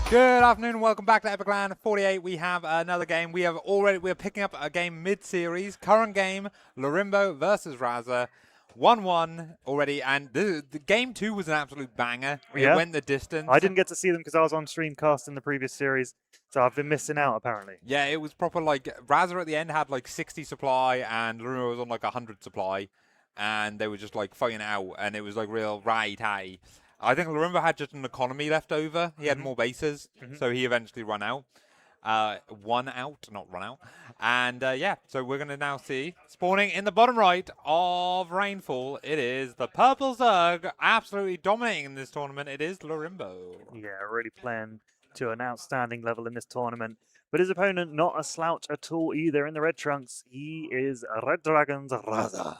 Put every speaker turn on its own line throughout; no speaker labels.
Good afternoon and welcome back to EPIC48. We have another game. We're picking up a game mid-series. Current game, Lorimbo versus Raza. 1-1 already, and the game 2 was an absolute banger. It went the distance.
I didn't get to see them because I was on streamcast in the previous series, so I've been missing out apparently.
Yeah, it was proper. Like Raza at the end had like 60 supply and Lorimbo was on like 100 supply, and they were just like fighting out, and it was like real ratty. I think Lorimbo had just an economy left over. He had more bases, so he eventually won out. One out, not run out. And yeah, so we're going to now see spawning in the bottom right of Rainfall. It is the Purple Zerg absolutely dominating in this tournament. It is Lorimbo.
Yeah, really playing to an outstanding level in this tournament. But his opponent, not a slouch at all either in the red trunks. He is Red Dragon's Raza.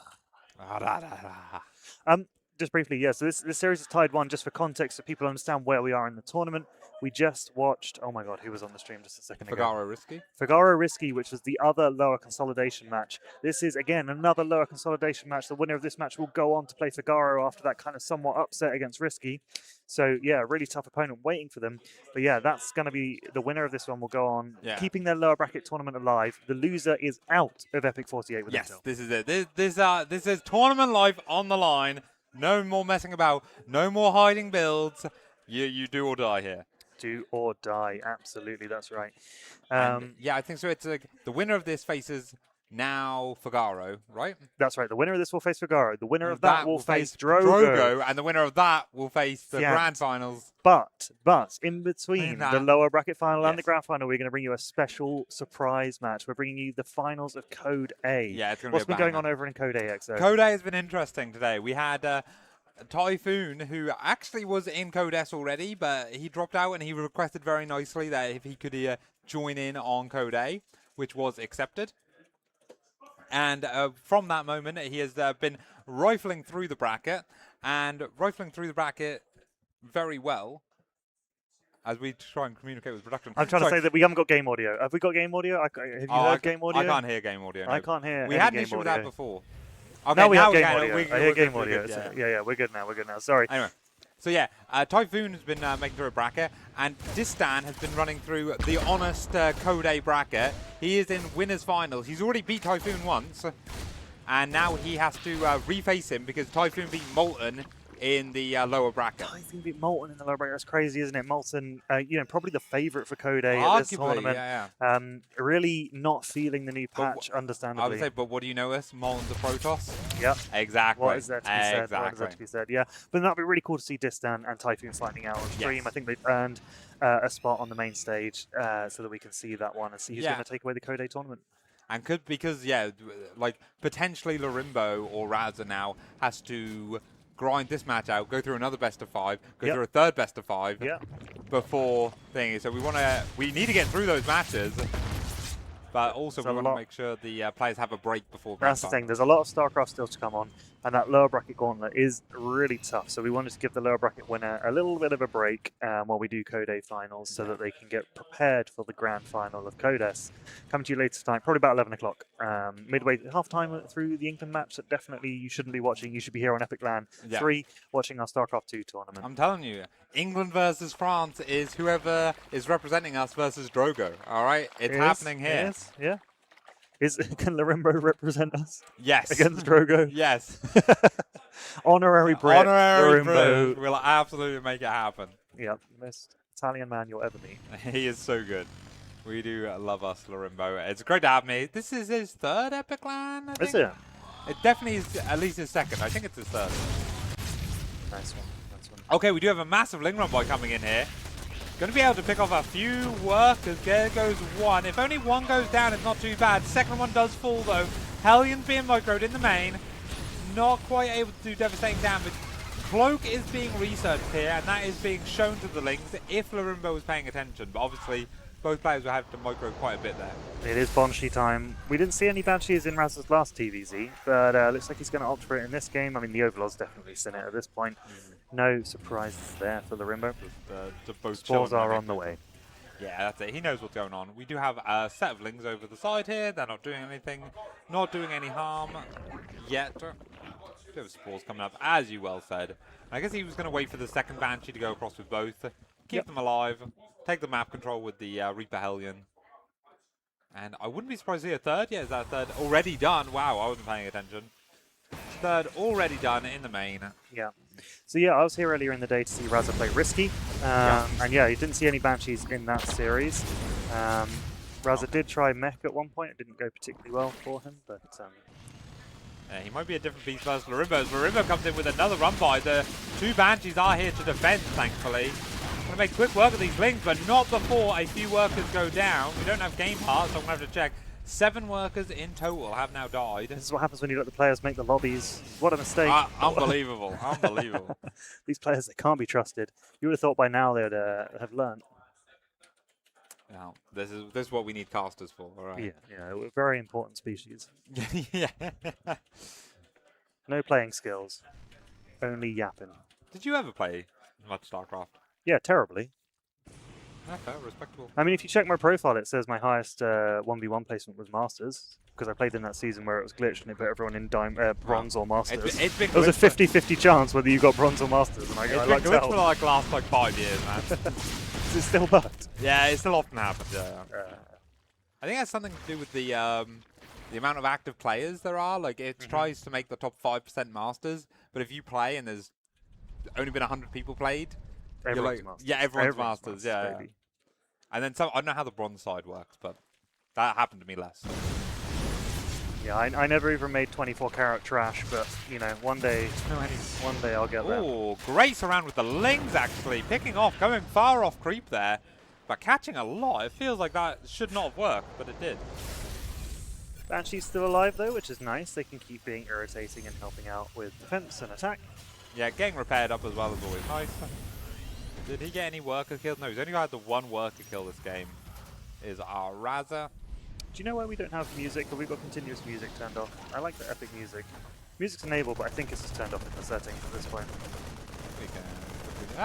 Just briefly, yeah, so this series is tied 1 just for context so people understand where we are in the tournament. We just watched, oh my god, who was on the stream just a second ago?
Figaro Risky.
Figaro Risky, which was the other lower consolidation match. This is, again, another lower consolidation match. The winner of this match will go on to play Figaro after that kind of somewhat upset against Risky. So, yeah, really tough opponent waiting for them. But, yeah, that's going to be the winner of this one will go on, keeping their lower bracket tournament alive. The loser is out of EPIC48 with
Yes,
Intel.
this is it. This is tournament life on the line. No more messing about. No more hiding builds. You do or die here.
Do or die. Absolutely, that's right.
Yeah, I think so. It's like the winner of this faces now Figaro, right?
That's right. The winner of this will face Figaro. The winner of that will face Drogo.
And the winner of that will face the grand finals.
But in between the lower bracket final and the grand final, we're going to bring you a special surprise match. We're bringing you the finals of Code A.
Yeah, it's going to be
What's been going on over in Code A, XO?
Code A has been interesting today. We had Typhoon, who actually was in Code S already, but he dropped out and he requested very nicely that if he could join in on Code A, which was accepted. And from that moment, he has been rifling through the bracket very well as we try and communicate with production.
I'm trying to say that we haven't got game audio. Have we got game audio? Have you heard game audio?
I can't hear game audio. No.
I can't hear.
We had an issue with that before. Okay,
now we have
game
audio. I hear game audio.
Yeah,
we're good now. Sorry.
Anyway. So yeah, Typhoon has been making through a bracket, and Distan has been running through the honest Code A bracket. He is in winners finals. He's already beat Typhoon once, and now he has to reface him because Typhoon beat Molten in the lower bracket.
Typhoon beat Molten in the lower bracket. That's crazy, isn't it? Molten, probably the favourite for Code A at this tournament.
Yeah.
Really not feeling the new patch, understandably.
I would say, but what do you know us? Molten's a Protoss.
Yep.
Exactly.
What is there to be said?
Exactly.
What is there to be said? Yeah. But that'd be really cool to see Distan and Typhoon fighting out on stream. Yes. I think they've earned a spot on the main stage so that we can see that one and see who's going to take away the Code A tournament.
And because like potentially Lorimbo or Raza now has to grind this match out, go through another best of 5, go through a third best of 5 before thingy. So we need to get through those matches, but also we want to make sure the players have a break before.
That's the thing. There's a lot of Starcraft still to come on, and that lower bracket gauntlet is really tough. So we wanted to give the lower bracket winner a little bit of a break while we do Code A finals, so that they can get prepared for the grand final of Code S. Coming to you later tonight, probably about 11 o'clock. Midway, half-time through the England match that definitely you shouldn't be watching. You should be here on Epic LAN 3 watching our Starcraft 2 tournament.
I'm telling you, England versus France is whoever is representing us versus Drogo. All right? It's happening here.
Yes, yeah. Can Lorimbo represent us?
Yes.
Against Drogo?
Yes.
Honorary Brit.
Honorary Brit will absolutely make it happen.
Yeah, most Italian man you'll ever meet.
He is so good. We do love us, Lorimbo. It's great to have me. This is his third Epic LAN, I think.
Is it?
It definitely is at least his second. I think it's his third.
Nice one.
Okay, we do have a massive Lingron boy coming in here. Going to be able to pick off a few workers. There goes one. If only one goes down, it's not too bad. Second one does fall, though. Hellions being microed in the main. Not quite able to do devastating damage. Cloak is being researched here, and that is being shown to the links if Lorimbo was paying attention. But obviously, both players will have to micro quite a bit there.
It is Banshee time. We didn't see any Banshees in Raz's last TVZ, but looks like he's going to opt for it in this game. I mean, the Overlord's definitely seen it at this point. No surprises there for Lorimbo. Spores are on the way.
Yeah, that's it. He knows what's going on. We do have a set of Lings over the side here. They're not doing anything. Not doing any harm yet. Bit of spores coming up, as you well said. I guess he was going to wait for the second Banshee to go across with both. keep them alive, take the map control with the Reaper Hellion. And I wouldn't be surprised to see a third. Yeah, is that a third already done? Wow, I wasn't paying attention. Third already done in the main.
Yeah. So yeah, I was here earlier in the day to see Raza play Risky. And yeah, you didn't see any Banshees in that series. Raza did try Mech at one point. It didn't go particularly well for him, but...
Yeah, he might be a different beast versus Lorimbo. Lorimbo comes in with another run by. The 2 Banshees are here to defend, thankfully. Going to make quick work of these Lings, but not before a few workers go down. We don't have game parts, so I'm going to have to check. 7 workers in total have now died.
This is what happens when you let the players make the lobbies. What a mistake.
Unbelievable, unbelievable.
These players, they can't be trusted. You would have thought by now they would have learned.
Now, this is what we need casters for, all right?
Yeah, we're a very important species.
Yeah.
No playing skills, only yapping.
Did you ever play much Starcraft?
Yeah, terribly.
Okay, respectable.
I mean, if you check my profile, it says my highest 1v1 placement was Masters, because I played in that season where it was glitched and it put everyone in bronze or Masters.
It's been
there was a 50-50 chance whether you got bronze or Masters, and I
been glitched for like last 5 years, man.
Is it still bugged?
Yeah, it still often happens. Yeah. I think it has something to do with the amount of active players there are. Like it tries to make the top 5% Masters, but if you play and there's only been 100 people played,
everyone's Masters.
Yeah, everyone's Masters. Yeah. And then some. I don't know how the bronze side works, but that happened to me less.
Yeah, I never even made 24 karat trash, but you know, one day I'll get there.
Oh, Grace around with the Lings actually picking off, going far off creep there, but catching a lot. It feels like that should not have worked, but it did.
Banshee's still alive though, which is nice. They can keep being irritating and helping out with defense and attack.
Yeah, getting repaired up as well is always nice. Did he get any worker kills? No, he's only got the 1 worker kill this game. Is our Raza.
Do you know why we don't have music? Or we've got continuous music turned off? I like the epic music. Music's enabled, but I think it's just turned off in the settings at this point.
We can.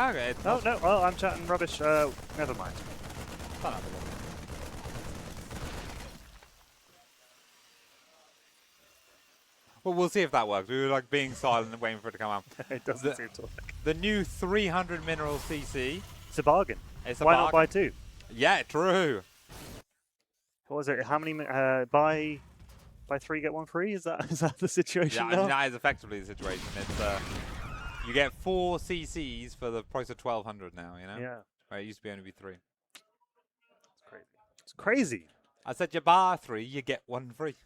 Okay.
Oh no! Well, I'm chatting rubbish. Never mind.
Well, we'll see if that works. We were like being silent and waiting for it to come out.
It doesn't seem to work.
The new 300 mineral CC.
It's a bargain.
It's a
Why
bargain.
not buy 2?
Yeah, true.
What was it? How many? Buy 3 get 1 free? Is that the situation?
Yeah,
now?
that is effectively the situation. It's you get 4 CCs for the price of 1,200 now. You know.
Yeah.
Right, it used to be only 3.
It's crazy. It's crazy.
I said you buy 3, you get 1 free.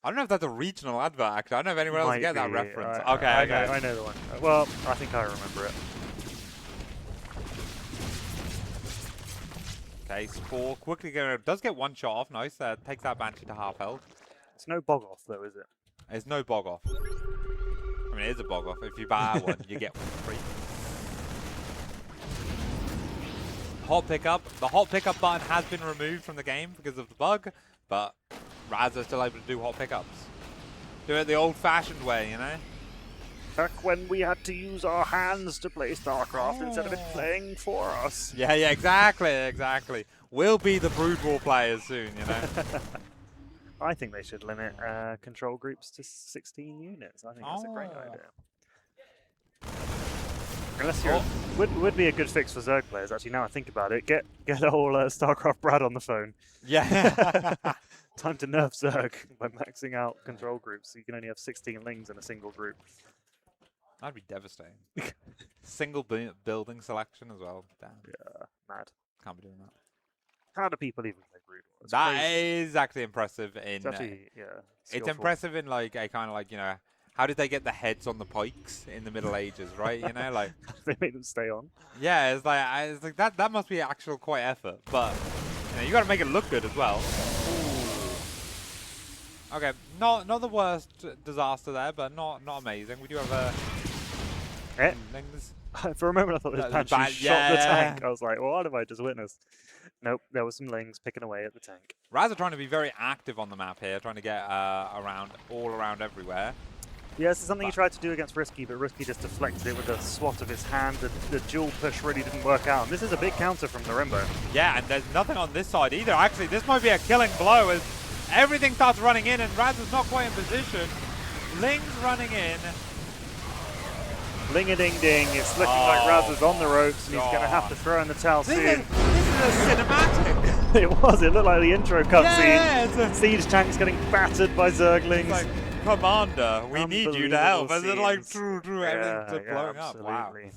I don't know if that's a regional advert, actually. I don't know if anyone else get that reference. Okay.
I know the one. Well, I think I remember it.
Okay, Spore quickly does get 1 shot off. Nice. Takes that Banshee to half health.
It's no bog off, though, is it?
There's no bog off. I mean, it is a bog off. If you buy 1, you get 1 free. Hot pickup. The hot pickup button has been removed from the game because of the bug, but Raza's still able to do hot pickups. Do it the old-fashioned way, you know?
Back when we had to use our hands to play StarCraft instead of it playing for us.
Yeah, exactly. We'll be the Brood War players soon, you know?
I think they should limit control groups to 16 units. I think that's a great idea. Unless you're... Would be a good fix for Zerg players, actually, now I think about it. Get a whole StarCraft Brad on the phone.
Yeah.
Time to nerf Zerg by maxing out control groups, so you can only have 16 Lings in a single group.
That'd be devastating. Single building selection as well. Damn.
Yeah, mad.
Can't be doing that.
How do people even play Brood War?
That is actually impressive.
It's actually, yeah.
It's
skillful.
impressive in like a kind of like, you know, how did they get the heads on the pikes in the Middle Ages, right? You know, like
they made them stay on.
Yeah, it's like that must be actual quite effort, but you know, you got to make it look good as well. Ooh. Okay, not the worst disaster there, but not amazing. We do have Lings.
For a moment, I thought this Banshee shot the tank. I was like, well, what have I just witnessed? Nope, there were some Lings picking away at the tank.
Raza trying to be very active on the map here, trying to get all around everywhere.
Yeah, this is something he tried to do against Risky, but Risky just deflected it with a swat of his hand. The dual push really didn't work out. And this is a big counter from Lorimbo.
Yeah, and there's nothing on this side either. Actually, this might be a killing blow as everything starts running in and Raza's not quite in position. Ling's running in.
Bling-a-ding-ding. It's looking like Raza's on the ropes, and he's going to have to
God.
throw in the towel
This
soon.
is a cinematic.
It was. It looked like the intro cutscene.
Yeah, it's a-
Siege tanks getting battered by Zerglings.
It's like, Commander, we need you to help. And then like,
Unbelievable
everything's
yeah,
blowing up. Wow.
absolutely.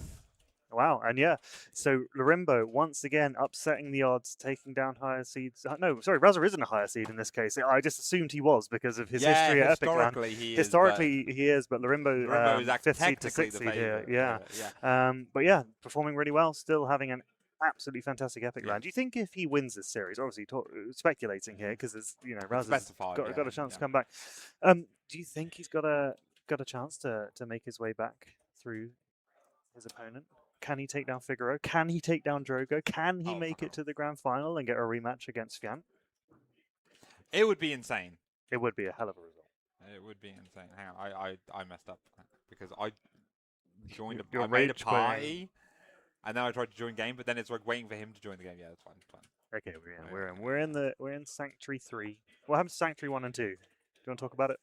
Wow, and yeah, so Lorimbo once again upsetting the odds, taking down higher seeds. No, sorry, Raza isn't a higher seed in this case. I just assumed he was because of his history at Epic Land. Historically, he is, but Lorimbo
is
fifth seed to
technically
sixth
the
seed here.
favourite,
Yeah. But yeah, performing really well, still having an absolutely fantastic Epic Land. Do you think if he wins this series, obviously speculating here because there's Raza's got a chance to come back. Do you think he's got a chance to make his way back through his opponent? Can he take down Figaro? Can he take down Drogo? Can he make it to the grand final and get a rematch against Fiant?
It would be insane.
It would be a hell of a result.
It would be insane. Hang on, I messed up because I joined
Your
I made a
rage
party, and then I tried to join game, but then it's like waiting for him to join the game. Yeah, that's fine. It's fine.
Okay, we're in Sanctuary 3. What happened to Sanctuary 1 and 2? Do you want to talk about it?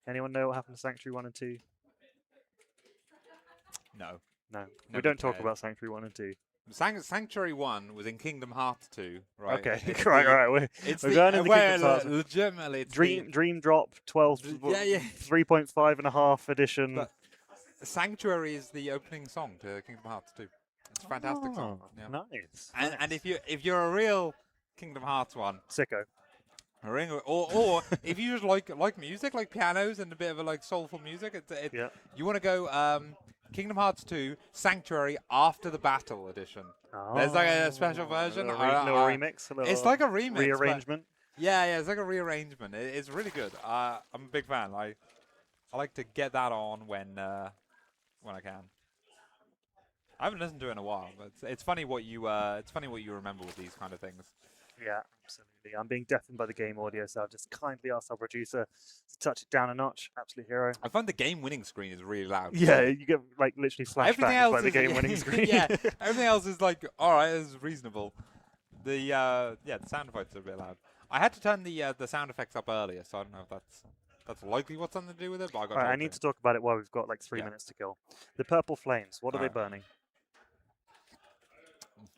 Anyone know what happened to Sanctuary 1 and 2?
No.
No, we
Never
don't talk
cared.
about Sanctuary 1 and 2.
Sanctuary 1 was in Kingdom Hearts 2, right?
Okay,
It's
right. We're going in the Kingdom Hearts.
Legitimately, it's
Dream Drop 12,
Yeah.
3.5 and a half edition.
But Sanctuary is the opening song to Kingdom Hearts 2. It's a fantastic song. Yeah.
Nice.
And if you're a real Kingdom Hearts one,
Sicko.
or if you just like music, like pianos and a bit of a like soulful music, you want to go Kingdom Hearts 2 Sanctuary After the Battle edition. There's like a special version.
A little remix.
It's like a remix.
Rearrangement.
Yeah, it's like a rearrangement. It's really good. I'm a big fan. I like to get that on when I can. I haven't listened to it in a while, but it's funny what you remember with these kind of things.
Yeah, absolutely. I'm being deafened by the game audio, so I've just kindly asked our producer to touch it down a notch. Absolute hero.
I find the game winning screen is really loud.
Yeah, you get like literally flashbacks by the game winning screen.
Yeah, everything else is like, all right, this is reasonable. The sound effects are a bit loud. I had to turn the sound effects up earlier, so I don't know if that's likely what's something to do with it. But I got.
Right, I need to talk about it while we've got like 3 minutes to kill. The purple flames. What are they burning?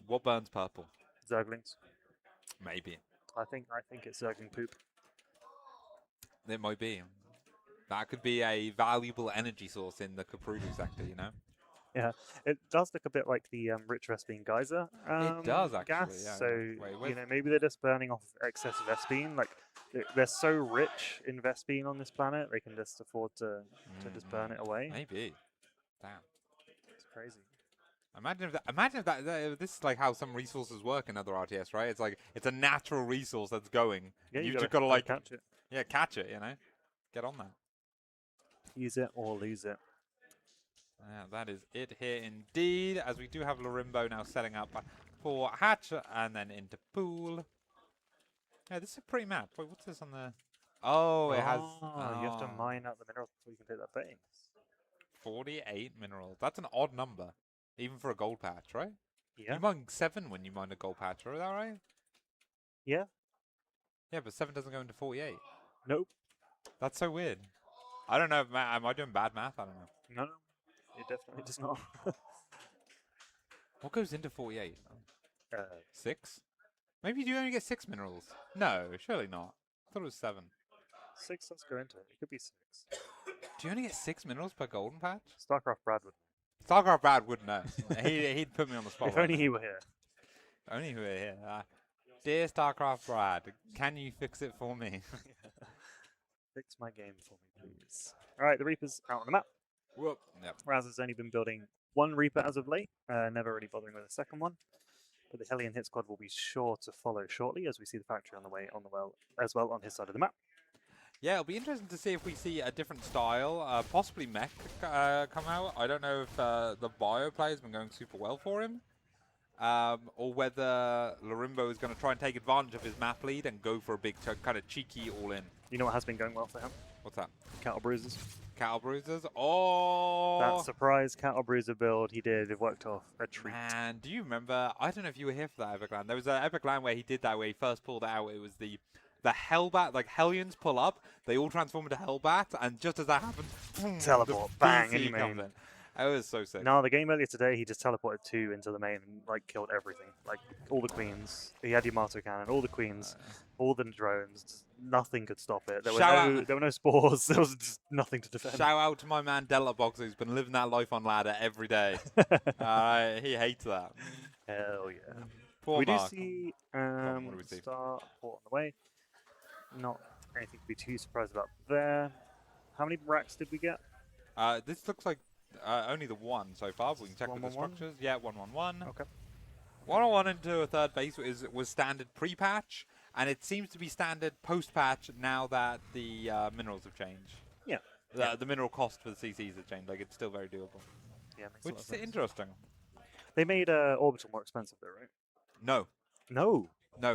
What burns purple?
Zerglings.
Maybe.
I think it's Zergling poop.
It might be. That could be a valuable energy source in the Kaprudu sector, you know?
Yeah, it does look a bit like the rich Vespene geyser
it does, actually,
gas.
yeah.
So,
Wait,
maybe they're just burning off excess Vespene. Like, they're so rich in Vespene on this planet, they can just afford to just burn it away.
Maybe. Damn.
It's crazy.
Imagine if that this is like how some resources work in other RTS, right? It's like it's a natural resource that's going.
Yeah,
You've just got to like
catch it.
Yeah, catch it. You know, get on that.
Use it or lose it.
Yeah, that is it here indeed. As we do have Lorimbo now setting up for hatch and then into pool. Yeah, this is a pretty map. Wait, what's this on the? Oh, it has.
You have to mine out the minerals before you can take that base.
48 minerals. That's an odd number. Even for a gold patch, right?
Yeah.
You mine 7 when you mine a gold patch, is that right?
Yeah.
Yeah, but 7 doesn't go into 48.
Nope.
That's so weird. I don't know. Am I doing bad math? I don't know.
No, it definitely does not.
What goes into 48? 6? Maybe you only get 6 minerals. No, surely not. I thought it was 7.
6, let's go into it. It could be 6.
Do you only get 6 minerals per golden patch?
Starcraft Brad would.
Starcraft Brad would know. He'd put me on the spot.
If only he were here.
Only he were here. Dear Starcraft Brad, can you fix it for me?
Fix my game for me, please. All right, the Reaper's out on the map.
Whoop. Yep.
Raza's only been building 1 Reaper as of late, never really bothering with a second one. But the Hellion Hit Squad will be sure to follow shortly as we see the factory on the way as well on his side of the map.
Yeah, it'll be interesting to see if we see a different style, possibly mech come out. I don't know if the bio play has been going super well for him, or whether Lorimbo is going to try and take advantage of his map lead and go for a big kind of cheeky all-in.
You know what has been going well for him?
What's that?
Cattle Bruisers.
Cattle Bruisers? Oh!
That surprise Cattle Bruiser build he did, it worked off a treat.
Man, do you remember? I don't know if you were here for that Epic Land. There was an Epic Land where he did that, where he first pulled it out. It was the Hellbat, like Hellions pull up, they all transform into Hellbat, and just as that happens, boom,
Teleport,
the
bang,
BC
in
comes in. That was so sick.
No, the game earlier today, he just teleported 2 into the main and like killed everything. Like all the queens. He had Yamato cannon, all the queens, all the drones. Just nothing could stop it. There were no spores. There was just nothing to defend.
Shout out to my man Delta Boxer, who's been living that life on ladder every day. He hates that.
Hell yeah.
Poor
we
Mark.
do see
what do we see?
Starport on the way. Not anything to be too surprised about there. How many racks did we get?
This looks like only the one so far, but we can check with the
1-1-1?
structures. Yeah, 1-1-1.
Okay.
1-1 into a third base was standard pre-patch, and it seems to be standard post-patch now that the minerals have changed.
Yeah.
The mineral cost for the CCs has changed. Like, it's still very doable.
Yeah, makes
Which
a lot of
is
sense.
interesting.
They made Orbital more expensive though, right?
No.
No,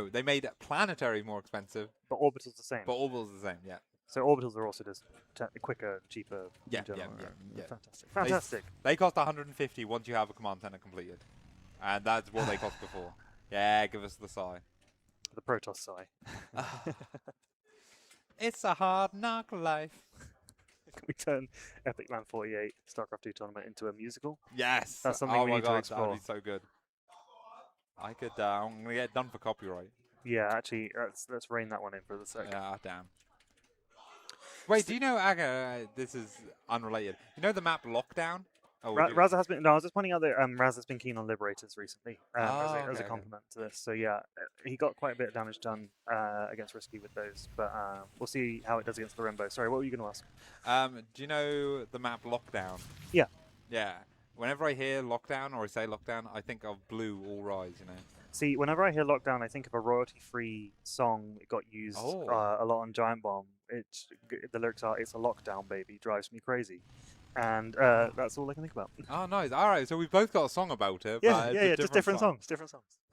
They made Planetary more expensive,
but Orbital's the same.
but Orbital's the same, yeah.
So Orbitals are also just quicker, cheaper.
Yeah,
in general,
yeah.
right? Fantastic.
They cost 150 once you have a command center completed. And that's what they cost before. Yeah, give us the sigh.
The Protoss sigh.
It's a hard knock life.
Can we turn EPIC48 Starcraft 2 tournament into a musical?
Yes.
That's something we
my
need to
God,
explore.
that'd be so good. I could. I'm gonna get done for copyright.
Yeah, actually, let's rein that one in for the sec.
Yeah, damn. Wait, do you know, Aga? This is unrelated. You know the map Lockdown? Oh,
Raza has been. No, I was just pointing out that Raza's been keen on Liberators recently as
okay,
a compliment to this. So yeah, he got quite a bit of damage done against Risky with those, but we'll see how it does against Lorimbo. Sorry, what were you going to ask?
Do you know the map Lockdown?
Yeah.
Yeah. Whenever I hear Lockdown or I say Lockdown, I think of Blue All Rise. You know.
See, whenever I hear Lockdown, I think of a royalty-free song that got used a lot on Giant Bomb. The lyrics are, "It's a lockdown, baby, drives me crazy," and that's all I can think about.
Oh, nice. All right, so we've both got a song about it.
Yeah,
but
just different songs.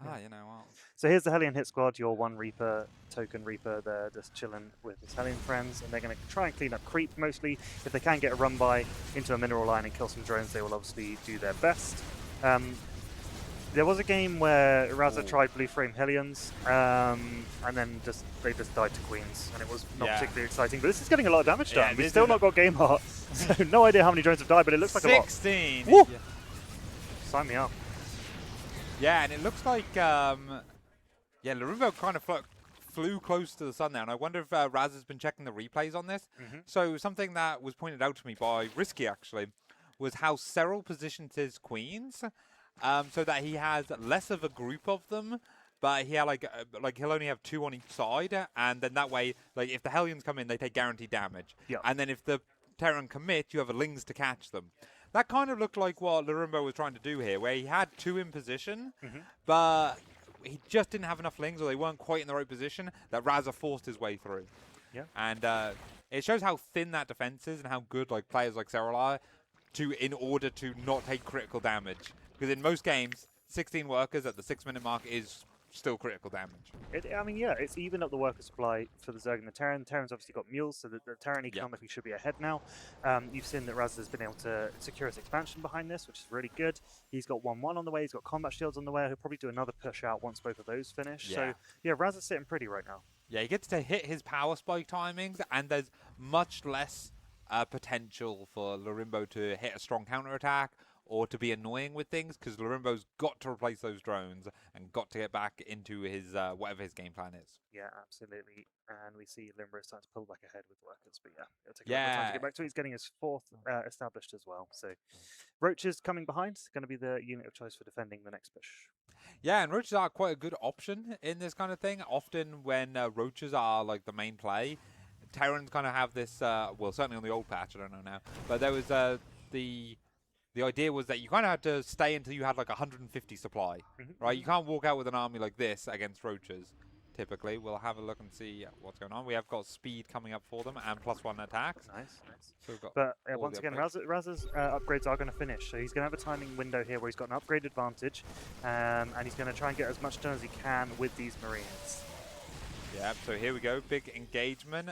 Ah, you know what?
So here's the Hellion hit squad, your one Reaper, token Reaper. They're just chilling with his Hellion friends, and they're going to try and clean up creep mostly. If they can get a run by into a mineral line and kill some drones, they will obviously do their best. There was a game where Raza tried Blue Frame Hellions, and then they just died to Queens, and it was not particularly exciting. But this is getting a lot of damage done. We've still not got game heart, so no idea how many drones have died, but it looks like a lot.
16.
Woo! Sign me up.
Yeah, and it looks like Lorimbo kind of flew close to the sun there, and I wonder if Raz has been checking the replays on this. So something that was pointed out to me by Risky actually was how Cyril positions his queens. So that he has less of a group of them, but he had like he'll only have 2 on each side, and then that way, like if the Hellions come in, they take guaranteed damage, and then if the Terran commit, you have a Lings to catch them. That kind of looked like what Lorimbo was trying to do here, where he had 2 in position, but he just didn't have enough Lings, or they weren't quite in the right position, that Raza forced his way through.
Yeah,
and it shows how thin that defense is and how good like players like Cyril are in order to not take critical damage. Because in most games, 16 workers at the 6-minute mark is still critical damage.
It's even up the worker supply for the Zerg and the Terran. Terran's obviously got mules, so the Terran economically should be ahead now. You've seen that Raza has been able to secure his expansion behind this, which is really good. He's got 1-1 on the way, he's got combat shields on the way. He'll probably do another push out once both of those finish.
Yeah.
So, yeah, Raza's sitting pretty right now.
Yeah, he gets to hit his power spike timings, and there's much less potential for Lorimbo to hit a strong counterattack or to be annoying with things, because Lorimbo's got to replace those drones and got to get back into his whatever his game plan is.
Yeah, absolutely. And we see Limbo starting to pull back ahead with workers, but yeah, it'll take a lot of time to get back to it. He's getting his 4th established as well. So Roaches coming behind is going to be the unit of choice for defending the next push.
Yeah, and Roaches are quite a good option in this kind of thing. Often when Roaches are like the main play, Terrans kind of have this, well, certainly on the old patch, I don't know now, but there was the idea was that you kind of had to stay until you had like 150 supply, right? You can't walk out with an army like this against Roaches, typically. We'll have a look and see what's going on. We have got speed coming up for them and +1 attacks.
Nice.
So we've got
but once again, Raza's upgrades are going to finish. So he's going to have a timing window here where he's got an upgrade advantage, and he's going to try and get as much done as he can with these Marines.
Yeah, so here we go. Big engagement.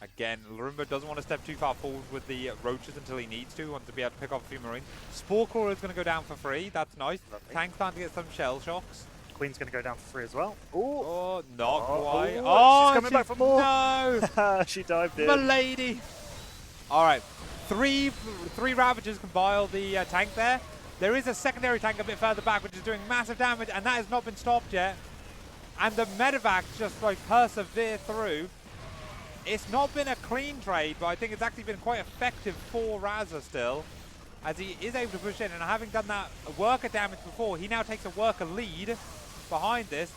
Again, Lorimbo doesn't want to step too far forward with the Roaches until he needs to. He wants to be able to pick off a few Marines. Spore Crawler is going to go down for free. That's nice.
Lovely.
Tank's starting to get some shell shocks.
Queen's going to go down for free as well.
Oh, not quite.
She's coming back for more.
No!
She dived in.
Milady! All right. Three Ravagers can bile the tank there. There is a secondary tank a bit further back, which is doing massive damage, and that has not been stopped yet. And the medevac just like persevere through. It's not been a clean trade, but I think it's actually been quite effective for Raza still, as he is able to push in. And having done that worker damage before, he now takes a worker lead behind this.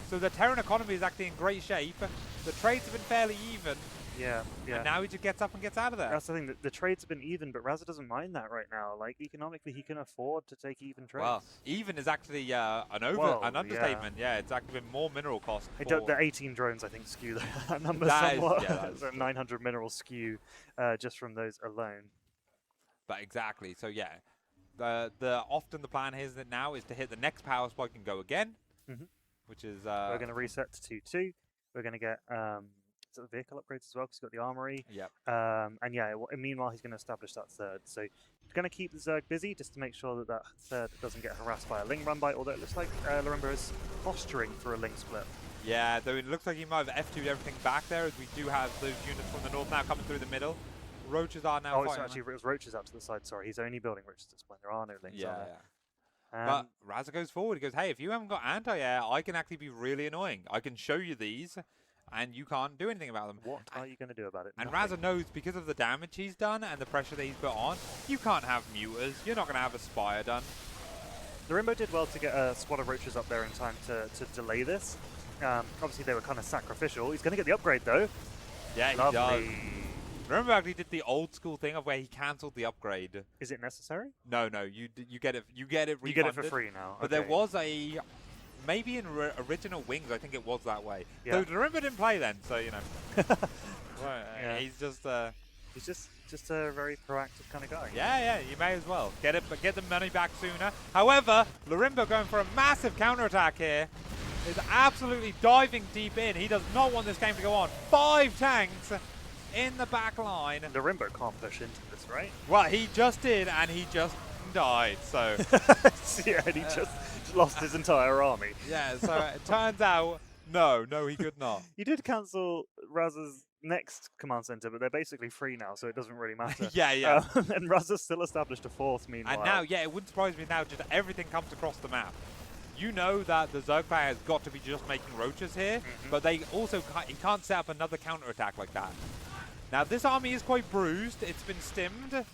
So the Terran economy is actually in great shape. The trades have been fairly even.
Yeah.
And now he just gets up and gets out of there.
That's the thing. The trades have been even, but Raza doesn't mind that right now. Like economically, he can afford to take even trades.
Well, even is actually an understatement. Yeah, it's actually been more mineral cost.
The 18 drones, I think, skew that number
That
somewhat.
is,
So 900 mineral skew just from those alone.
But exactly. So yeah, often the plan here is that now is to hit the next power spike and go again, which is
we're going to reset to 2-2. We're going to get the vehicle upgrades as well, because he's got the armory.
Yep.
And yeah, meanwhile, he's going to establish that third. So he's going to keep the Zerg busy just to make sure that that third doesn't get harassed by a Ling run by, although it looks like Lorimbo is posturing for a Ling split.
Yeah, though it looks like he might have F2'd everything back there, as we do have those units from the north now coming through the middle. Roaches are now fighting.
It was Roaches out to the side, sorry. He's only building Roaches at this point. There are no Lings on there.
But Raza goes forward. He goes, hey, if you haven't got anti-air, I can actually be really annoying. I can show you these, and you can't do anything about them.
What are you going to do about it?
And
Nothing.
Raza knows, because of the damage he's done and the pressure that he's put on, you can't have muters. You're not going to have a Spire done.
Lorimbo did well to get a squad of Roaches up there in time to delay this. Obviously, they were kind of sacrificial. He's going to get the upgrade, though.
Yeah, he does. Remember, actually did the old school thing of where he cancelled the upgrade.
Is it necessary?
No, you get it. You get it refunded.
You get it for free now.
But there was maybe in original Wings, I think it was that way.
Yeah.
So Lorimbo didn't play then, so you know.
Yeah.
He's just.
He's just a very proactive kind of guy.
Yeah, you may as well get the money back sooner. However, Lorimbo going for a massive counterattack here is absolutely diving deep in. He does not want this game to go on. 5 tanks in the back line.
Lorimbo can't push into this, right?
Well, he just did, and he just died, so...
Yeah, and he just lost his entire army.
Yeah, so it turns out, no, he could not.
You did cancel Raza's next command center, but they're basically free now, so it doesn't really matter.
Yeah.
And Raza still established a 4th, meanwhile.
And now, yeah, it wouldn't surprise me now, just everything comes across the map. You know that the Zerg player has got to be just making Roaches here, but they also he can't set up another counterattack like that. Now, this army is quite bruised. It's been stimmed.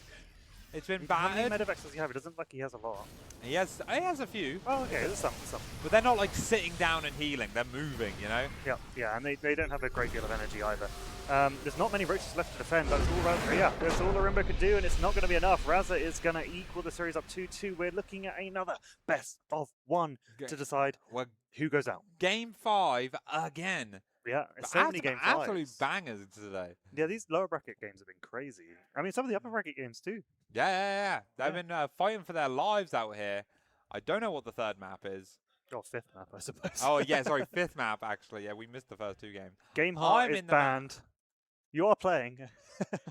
It's been battered.
How many medevacs does he have? It doesn't look like he has a lot.
He has a few.
Oh, okay, there's some.
But they're not like sitting down and healing. They're moving, you know?
Yeah, and they don't have a great deal of energy either. There's not many Roaches left to defend. That's all that's all Lorimbo can do, and it's not going to be enough. Raza is going to equal the series up 2-2. We're looking at another best of 1 to decide who goes out.
Game 5 again.
Yeah, so many game 5s.
Absolute bangers today.
Yeah, these lower bracket games have been crazy. I mean, some of the upper bracket games too.
Yeah. They've been fighting for their lives out here. I don't know what the 3rd map is.
Oh, 5th map, I suppose.
Oh, yeah, sorry, 5th map, actually. Yeah, we missed the first 2 games.
Game Heart is banned. You are playing.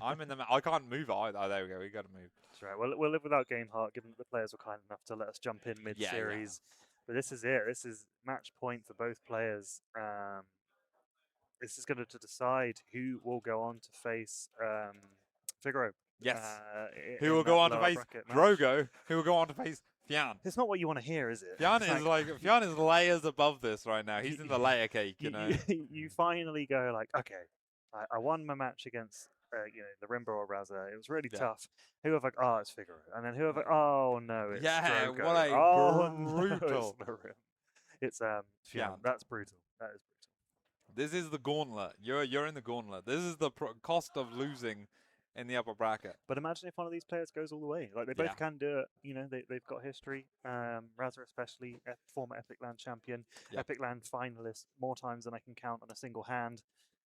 I'm in the map. I can't move either. Oh, there we go. We got to move.
That's right. We'll live without Game Heart, given that the players were kind enough to let us jump in mid-series.
Yeah.
But this is it. This is match point for both players. This is going to decide who will go on to face Figaro.
Yes. Who will go on to face Drogo?
Match.
Who will go on to face Fionn?
It's not what you want to hear, is it?
Fionn is layers above this right now. He's in the layer cake, you know.
You finally go like, okay, I won my match against Lorimbo or Raza. It was really tough. Whoever, it's Figaro, and then whoever, no, it's Drogo.
What a
No,
brutal.
it's Fionn. That's brutal. That is brutal.
This is the gauntlet. You're in the gauntlet. This is the cost of losing in the upper bracket.
But imagine if one of these players goes all the way. Like, they both can do it. You know, they've got history. Raza especially, former Epic Land champion, Epic Land finalist more times than I can count on a single hand.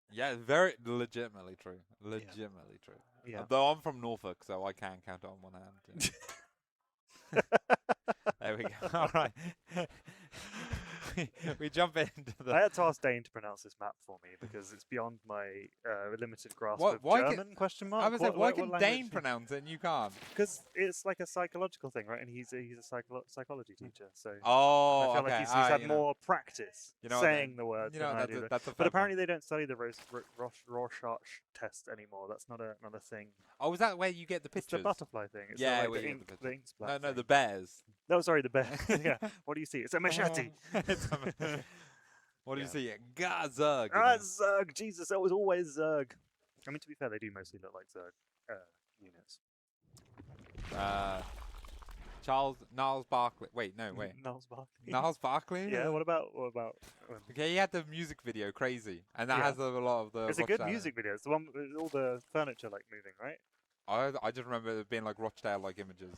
Yeah, very legitimately true. Legitimately true.
Yeah.
Though I'm from Norfolk, so I can count it on one hand. There we go. All right. we jump into the.
I had to ask Dane to pronounce this map for me because it's beyond my limited grasp
What-
of
why can-
German, question mark?
I was like, why can Dane pronounce it and you can't?
Because it's like a psychological thing, right? And he's a psychology teacher, so
Oh,
I feel
okay.
like he's
alright,
had
you know.
more practice
You know what,
saying the words
You know,
than I do.
that's a
But
fair
apparently
point.
they don't study the Rorschach test anymore. That's not another thing.
Oh, is that where you get the
It's the
pictures?
butterfly thing. It's
Yeah,
the,
where
like,
you get the
the
pictures.
ink splat
No,
thing.
the bears.
No, sorry, the bear. Yeah. What do you see? It's a machete.
What do you
Yeah.
see? Gah, Zerg. you
Ah,
know.
Zerg. Jesus, that was always Zerg. I mean, to be fair, they do mostly look like Zerg units.
Niles Barkley. Wait, no, wait.
Niles Barkley.
Niles Barkley?
Yeah. What about?
Okay, he had the music video, Crazy. And that
Yeah.
has a lot of the.
It's a good
Rochdale.
music video. It's the one with all the furniture like moving, right?
I just remember it being like Rochdale-like images.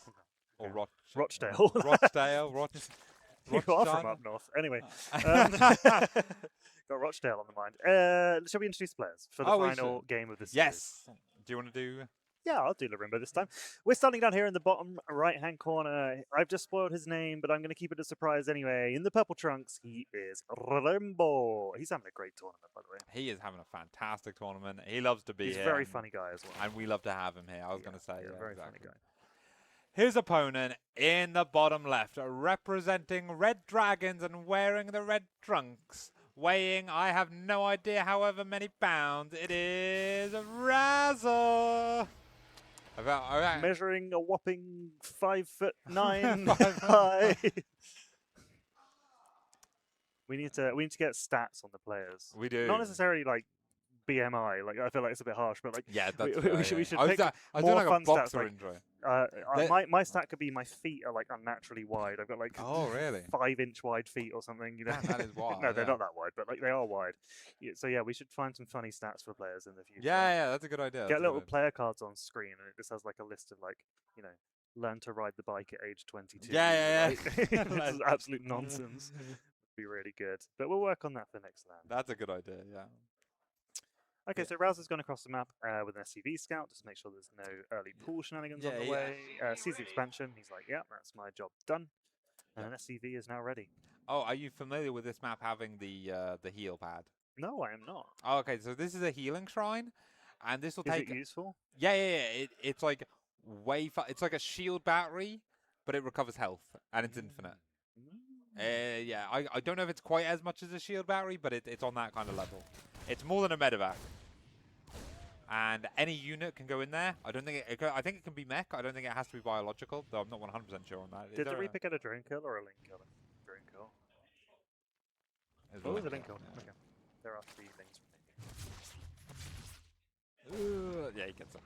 Or
Yeah.
Roch.
Rochdale.
Rochdale, Roch.
You are from
Rothschild?
up north. Anyway, got Rochdale on the mind. Shall we introduce players for the
Oh, we
final
should.
game of the series?
Yes. Do you want to do?
Yeah, I'll do Lorimbo this time. We're starting down here in the bottom right-hand corner. I've just spoiled his name, but I'm going to keep it a surprise anyway. In the purple trunks, he is Lorimbo. He's having a great tournament, by the way.
He is having a fantastic tournament. He loves to be
He's a
here.
very
and-
funny guy as well.
And we love to have him here. I was
Yeah,
going to say.
yeah,
Yeah,
very
exactly.
funny guy.
His opponent in the bottom left, representing Red Dragons and wearing the red trunks, weighing, I have no idea, however many pounds, it is Raza.
Measuring a whopping 5'9"
5'9"
high. We need to get stats on the players.
We do.
Not necessarily like BMI. Like I feel like it's a bit harsh, but like
Yeah,
we-
that's
we
fair,
should- we should
I was,
pick
I was
more
doing like
fun
a
stats,
boxer
like-
intro.
my stat could be my feet are like unnaturally wide. I've got like
Oh, really?
5-inch wide feet or something. You know,
Man, that is wild,
no, they're
yeah.
not that wide, but like they are wide. Yeah, so yeah, we should find some funny stats for players in the future.
Yeah, that's a good idea.
Get
that's a
little
good
player cards on screen, and it just has like a list of like learn to ride the bike at age 22.
Yeah.
Like, this is absolute nonsense. Be really good, but we'll work on that for next land.
That's a good idea, yeah.
Okay,
Yeah.
so Raza's gone across the map with an SCV scout just to make sure there's no early pool shenanigans on
Yeah,
the
yeah.
way. Sees the expansion, he's like, yeah, that's my job done. And an SCV is now ready.
Oh, are you familiar with this map having the heal pad?
No, I am not.
Oh, okay, so this is a healing shrine, and this will
Is
take.
it useful?
Yeah. It's like it's like a shield battery, but it recovers health and it's infinite. Yeah, I don't know if it's quite as much as a shield battery, but it's on that kind of level. It's more than a medevac. And any unit can go in there. I don't think I think it can be mech. I don't think it has to be biological, though I'm not 100% sure on that. Is
Did the
there
Reaper get a drone kill or a link kill? Drone kill.
is
Oh,
there
it was a
a
link
link?
kill. Okay. There are 3 links remaining.
Yeah, he gets it.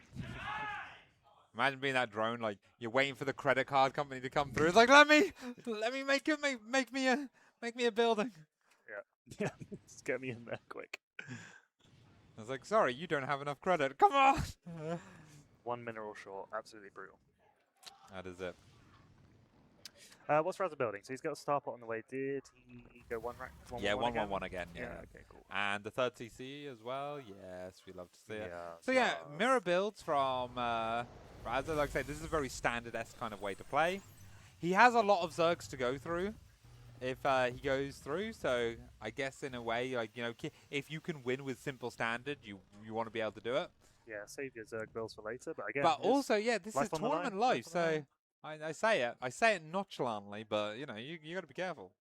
Imagine being that drone, like you're waiting for the credit card company to come through. It's like, let me make me a building.
Yeah, just get me in there quick.
I was like, sorry, you don't have enough credit. Come on.
1 mineral short, absolutely brutal.
That is it.
What's Raza building? So he's got a starpot on the way. Did he go 1 rank?
Yeah,
1-1-1
1-1-1 again. Yeah.
Okay, cool.
And the third CC as well. Yes, we love to see it.
Yeah,
So yeah,
yes.
mirror builds from Raza. Like I say, this is a very standard-esque kind of way to play. He has a lot of Zergs to go through if he goes through. So I guess in a way, like if you can win with simple standard, you want to be able to do it.
Yeah, save your Zerg builds for later, but again.
But also, yeah, this
life
is
on the line,
tournament
life
life,
on the
so
line.
I say it nonchalantly, but you got to be careful.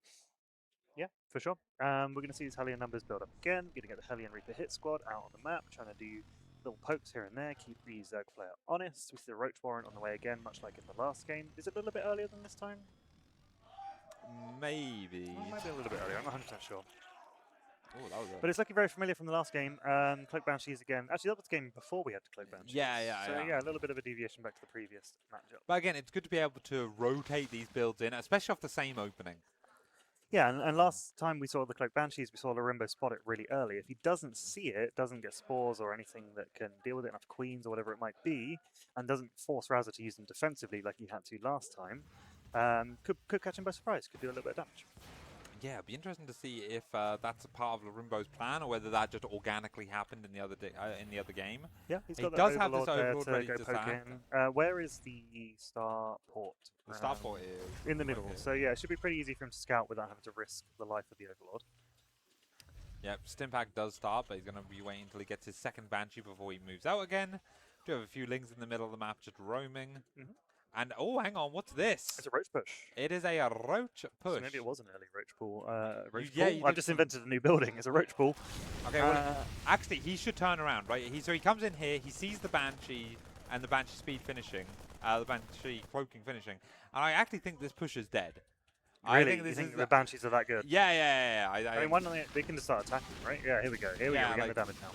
Yeah, for sure. We're going to see his Hellion numbers build up again. Going to get the Hellion Reaper hit squad out on the map, trying to do little pokes here and there, keep the Zerg player honest. We see the Roach Warrant on the way again, much like in the last game. Is it a little bit earlier than this time?
Maybe.
Oh, maybe a little bit earlier, I'm not 100% sure.
Oh, that was
But it's looking very familiar from the last game. Cloak Banshees again. Actually, that was the game before we had to Cloak Banshees.
Yeah.
So yeah, a little bit of a deviation back to the previous matchup.
But again, it's good to be able to rotate these builds in, especially off the same opening.
Yeah, and last time we saw the Cloak Banshees, we saw Lorimbo spot it really early. If he doesn't see it, doesn't get spores or anything that can deal with it, enough queens or whatever it might be, and doesn't force Raza to use them defensively like he had to last time, could catch him by surprise, could do a little bit of damage.
Yeah, it'd be interesting to see if that's a part of Lorimbo's plan or whether that just organically happened in the other game.
Yeah, he's
He
got
does
that
have this
Overlord there
Overlord
to
ready
go
to
poke
sack.
in. Where is the starport?
The starport is
in the middle.
right here.
So yeah, it should be pretty easy for him to scout without having to risk the life of the Overlord.
Yep, Stimpack does start, but he's going to be waiting until he gets his second Banshee before he moves out again. Do have a few lings in the middle of the map just roaming. And, oh, hang on, what's this?
It's a roach push.
It is a roach push.
So maybe it was an early roach pool.
Yeah,
I've just invented a new building. It's a roach pool.
Okay, well, actually, he should turn around, right? So he comes in here, he sees the Banshee and the Banshee speed finishing, the Banshee cloaking finishing, and I actually think this push is dead.
Really?
I think this
you think
is
the Banshees are that good?
Yeah.
I mean, why don't they can just start attacking, right? Yeah, here we go. Here we go. We're getting the damage now.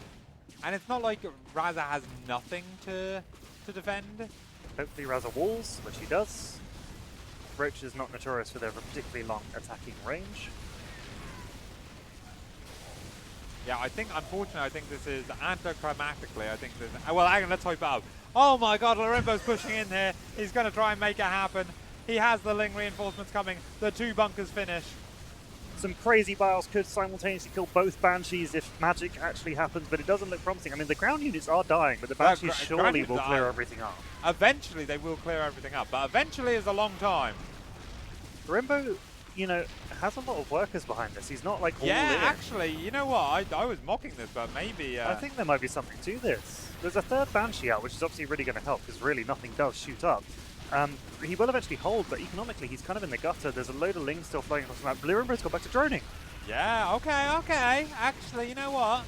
And it's not like Raza has nothing to defend.
Hopefully Raza walls, which he does. Roach is not notorious for their particularly long attacking range.
Yeah, unfortunately, I think this is anticlimactically. I think this. Well, hang on, let's hope it up. Oh my God, Lorimbo's pushing in here. He's going to try and make it happen. He has the Ling reinforcements coming. The 2 bunkers finish.
Some crazy bios could simultaneously kill both Banshees if magic actually happens, but it doesn't look promising. I mean, the ground units are dying, but the Banshees surely will clear everything up.
Eventually, they will clear everything up, but eventually is a long time.
Lorimbo, you know, has a lot of workers behind this. He's not like all in.
Actually, you know what? I was mocking this, but maybe...
I think there might be something to this. There's a 3rd Banshee out, which is obviously really going to help, because really nothing does shoot up. He will eventually hold, but economically he's kind of in the gutter. There's a load of lings still floating across the map. Lorimbo's got back to droning.
Yeah, okay. Actually, you know what?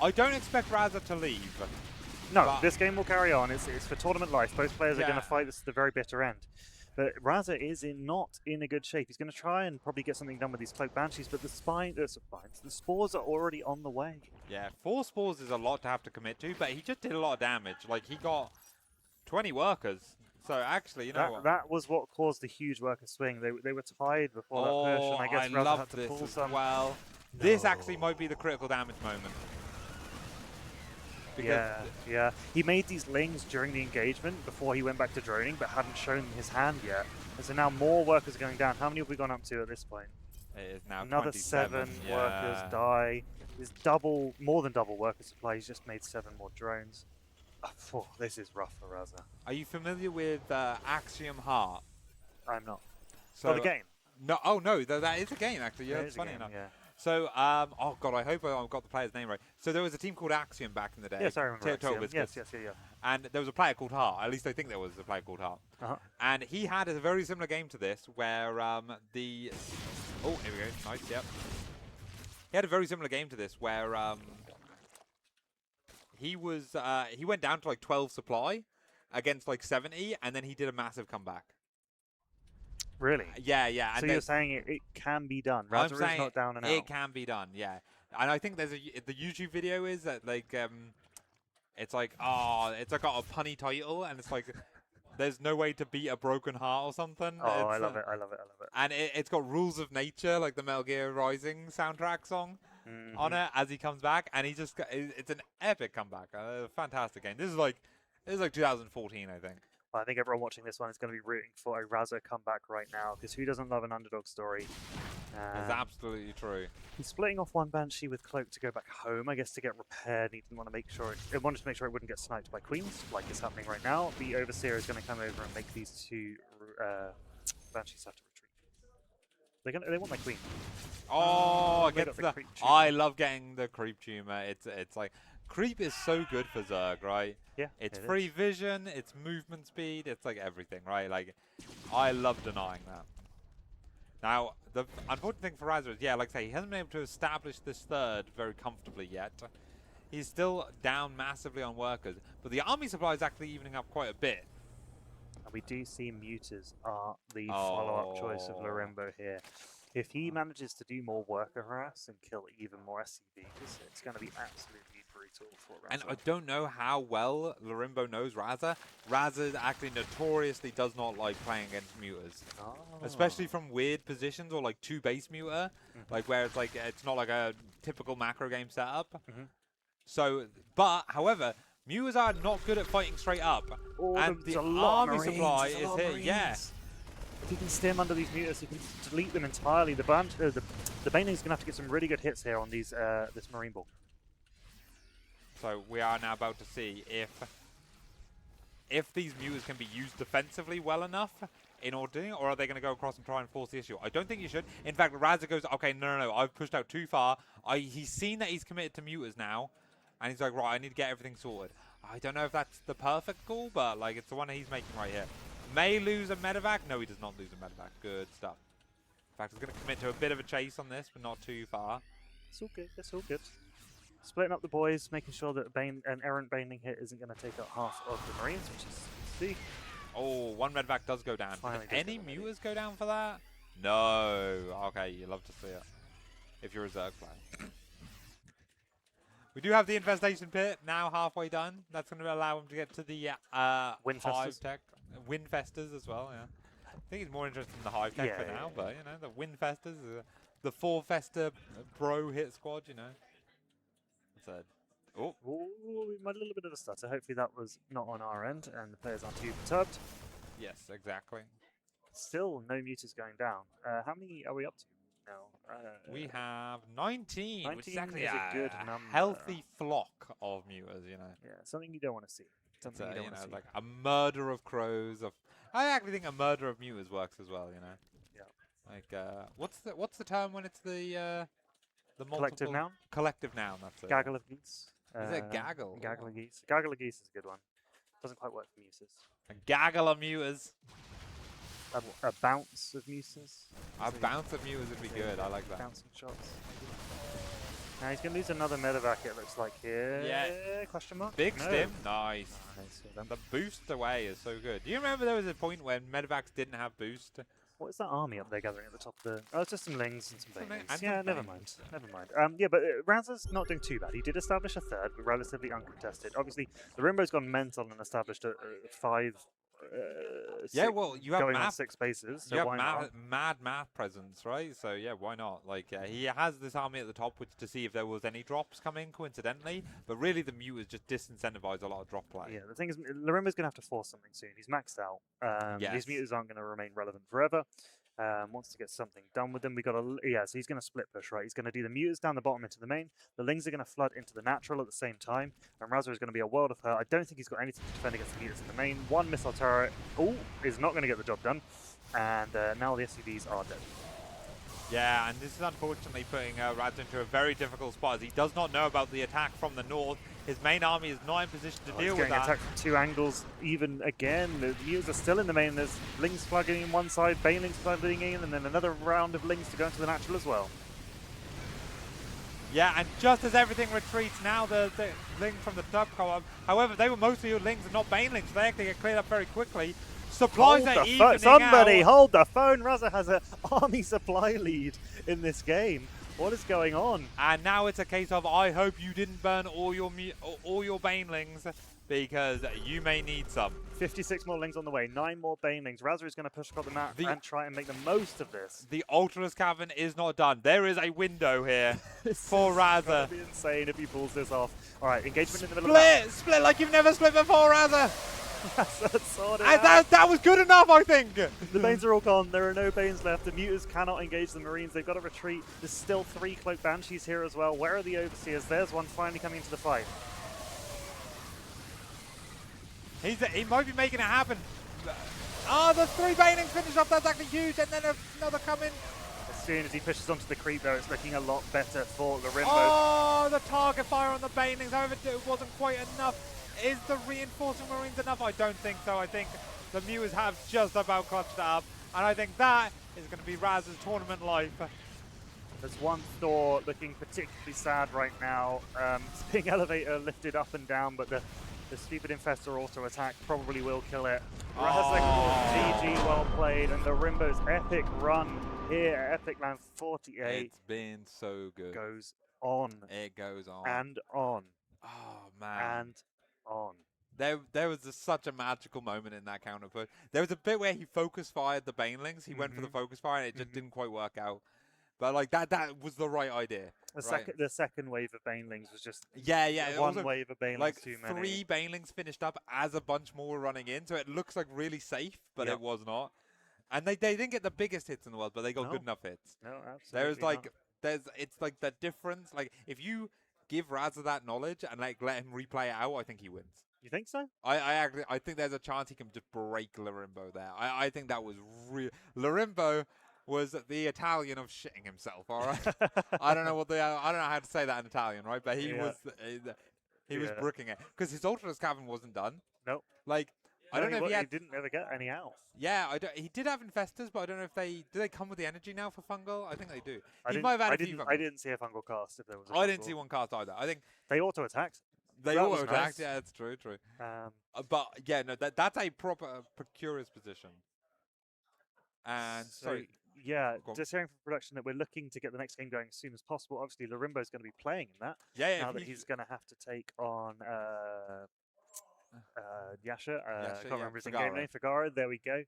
I don't expect Raza to leave.
No, this game will carry on. It's for tournament life. Both players are going to fight this to the very bitter end. But Raza is not in a good shape. He's going to try and probably get something done with these Cloak Banshees, but the spores are already on the way.
Yeah, 4 spores is a lot to have to commit to, but he just did a lot of damage. Like, he got 20 workers. So actually, you know what?
That was what caused the huge worker swing. They were tied before that push, and I guess Raza had to pull some.
Well, this actually might be the critical damage moment.
Yeah. He made these lings during the engagement before he went back to droning, but hadn't shown his hand yet. And so now more workers are going down. How many have we gone up to at this point?
It is now
another
27.
7 workers die. There's more than double worker supply. He's just made 7 more drones. Oh, this is rough for Raza.
Are you familiar with Axiom Heart?
I'm not.
So
the game?
No, oh no, that is a game actually. Yeah, it's funny enough.
Yeah.
So, oh god, I hope I've got the player's name right. So there was a team called Axiom back in the day.
Yes, I remember Axiom. Yes.
And there was a player called Hart. At least I think there was a player called Hart. And he had a very similar game to this, where oh, here we go. Nice. Yep. He had a very similar game to this, where he went down to like 12 supply against like 70, and then he did a massive comeback.
Really?
Yeah. And
so you're saying it can be done.
I'm
Raza
saying
is not down and out.
It can be done, yeah. And I think the YouTube video is that like it's like it's like got a punny title, and it's like there's no way to beat a broken heart or something.
Oh, I love it.
And it's got Rules of Nature, like the Metal Gear Rising soundtrack song on it as he comes back, and it's an epic comeback. Fantastic game. This is like 2014, I think.
Well, I think everyone watching this one is going to be rooting for a Raza comeback right now, because who doesn't love an underdog story?
That's absolutely true.
He's splitting off one Banshee with Cloak to go back home, I guess, to get repaired. He didn't want to make sure it wanted to make sure it wouldn't get sniped by Queens, like is happening right now. The Overseer is going to come over and make these 2 Banshees have to retreat. They want my Queen.
Oh, I love getting the creep tumor. It's like creep is so good for Zerg, right?
Yeah.
It's free vision, it's movement speed, it's like everything, right? Like, I love denying that. Now, the unfortunate thing for Raza is, yeah, like I say, he hasn't been able to establish this third very comfortably yet. He's still down massively on workers, but the army supply is actually evening up quite a bit.
And we do see Muters are the follow-up choice of Lorimbo here. If he manages to do more worker harass and kill even more SCVs, it's going to be absolutely brutal for Raza.
And I don't know how well Lorimbo knows Raza. Raza actually notoriously does not like playing against muters. Especially from weird positions or like 2 base muter, like where it's like it's not like a typical macro game setup. So, but however, muters are not good at fighting straight up, and the army supply is here. Yeah.
If he can stim under these mutas, he can delete them entirely. The Baneling's going to have to get some really good hits here on these this Marine Ball.
So we are now about to see if these mutas can be used defensively well enough in order, or are they going to go across and try and force the issue? I don't think you should. In fact, Raza goes, okay, no, I've pushed out too far. He's seen that he's committed to mutas now, and he's like, right, I need to get everything sorted. I don't know if that's the perfect call, but like it's the one he's making right here. May lose a medevac. No, he does not lose a medevac. Good stuff. In fact, he's going to commit to a bit of a chase on this, but not too far.
It's all good. It's all good. Splitting up the boys, making sure that an errant Baneling hit isn't going to take out half of the Marines, which is see.
Oh, one medevac does go down.
Finally
Did any mutas go down for that? No. Okay, you love to see it. If you're a Zerg player. We do have the infestation pit now halfway done. That's going to allow him to get to the hive tech. Windfesters as well, yeah. I think he's more interested in the hive tech for now, but you know, the Windfesters, the 4-fester bro hit squad, you know. Oh,
we might a little bit of a stutter. Hopefully that was not on our end and the players aren't too perturbed.
yes, exactly.
Still no mutas going down. How many are we up to now?
We have 19,
19
which is actually
is a good number.
Healthy flock of mutas, you know.
Yeah, something you don't want to see. Something you don't want to see.
Like a murder of crows. I actually think a murder of mutas works as well, you know.
Yeah.
Like what's the term when it's the multiple
Collective noun?
Collective noun, that's it.
Gaggle of geese.
Is it gaggle?
Gaggle of geese. Gaggle of geese is a good one. Doesn't quite work for muses.
A gaggle of mutas.
A bounce of muses.
A bounce of mutas would be good. I like that.
Bouncing shots. Now he's going to lose another medevac, it looks like here.
Yeah.
Question mark?
Big
No.
stim. Nice.
Well
The boost away is so good. Do you remember there was a point when medevacs didn't have boost?
what is that army up there gathering at the top of the... Oh, it's just some lings and some banelings.
and
Yeah,
some
never mind. Never mind. Yeah, but Raza's not doing too bad. He did establish a third, but relatively uncontested. Obviously, the Rimbo's gone mental and established a 5...
yeah, well, you have
going on
math.
6 bases, so
You
why
have
not?
mad math presence, right? So yeah, why not? Like he has this army at the top, which to see if there was any drops coming coincidentally, but really the mute is just disincentivized a lot of drop play.
Yeah, the thing is, Lorimbo's going to have to force something soon. He's maxed out. These mutas aren't going to remain relevant forever. Wants to get something done with them. We got a so he's going to split push, right? He's going to do the mutas down the bottom into the main. The lings are going to flood into the natural at the same time, and Raza is going to be a world of hurt. I don't think he's got anything to defend against the mutas in the main. One missile turret, is not going to get the job done, and now the SCVs are dead.
Yeah, and this is unfortunately putting Raza into a very difficult spot as he does not know about the attack from the north. His main army is not in position to deal with that.
Attacked from 2 angles, even again. The mutas are still in the main. There's lings flooding in one side, banelings flooding in, and then another round of lings to go into the natural as well.
Yeah, and just as everything retreats now, the ling from the top co-op. However, they were mostly your lings and not banelings, so they actually get cleared up very quickly. Supplies are evening out.
Somebody hold the phone. Raza has an army supply lead in this game. What is going on?
And now it's a case of I hope you didn't burn all your banelings because you may need some.
56 more lings on the way, 9 more banelings. Raza is going to push across the map and try and make the most of this.
The Ultra's Cavern is not done. There is a window here for Raza.
That would be insane if he pulls this off. All right, engagement in the middle of the map.
Split like you've never split before, Raza.
That
that was good enough, I think.
The Banes are all gone. There are no Banes left. The Mutas cannot engage the Marines. They've got to retreat. There's still 3 Cloak Banshees here as well. Where are the Overseers? There's one finally coming into the fight.
He might be making it happen. The 3 Banelings finish off. That's actually huge. And then another coming.
As soon as he pushes onto the creep, though, it's looking a lot better for the Rimbo.
Oh, the target fire on the Banelings. However, it wasn't quite enough. Is the reinforcing Marines enough? I don't think so. I think the Mutas have just about clutched it up. And I think that is going to be Raz's tournament life.
There's one Thor looking particularly sad right now. Being elevator lifted up and down, but the stupid Infestor auto attack probably will kill it. Raza, GG, well played, and the Rimbo's epic run here at EPIC48.
It's been so good.
Goes on.
It goes on.
And on.
Oh, man.
And on.
There was such a magical moment in that counter push. There was a bit where he focus fired the Banelings. He went for the focus fire and it just didn't quite work out. But like that was the right idea.
The second wave of Banelings was just
one
wave of Banelings
like
too many.
3 Banelings finished up as a bunch more were running in, so it looks like really safe, but it was not. And they didn't get the biggest hits in the world, but they got
No.
good enough hits.
No, absolutely.
There's like,
not.
it's like the difference. Like if you give Raza that knowledge and like let him replay it out, I think he wins.
You think so?
I think there's a chance he can just break Lorimbo there. I think that was real. Lorimbo was the Italian of shitting himself. All right. I don't know how to say that in Italian, right? But he was bricking it because his Ultra's Cavern wasn't done.
Nope.
Like I don't know if
he didn't ever get any out.
Yeah, he did have infestors, but I don't know if do they come with the energy now for fungal? I think they do.
I didn't see a fungal cast if there was.
I didn't see one cast either. I think
they auto attacked.
They auto attacked. Nice. Yeah, that's true.
But
yeah, no, that's a proper Procurer's position. And
just hearing from production that we're looking to get the next game going as soon as possible. Obviously, Lorimbo's going to be playing in that.
Yeah.
Now that he's going to have to take on Yasha. I can't remember his game name. Figaro. There we go.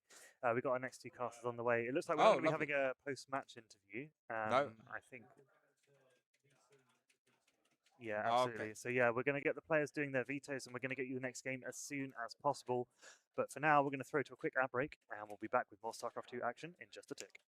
We got our next two casters on the way. It looks like we're going to be having a post-match interview.
No.
I think. Yeah, absolutely. Okay. So yeah, we're going to get the players doing their vetoes, and we're going to get you the next game as soon as possible. But for now, we're going to throw to a quick ad break, and we'll be back with more StarCraft 2 action in just a tick.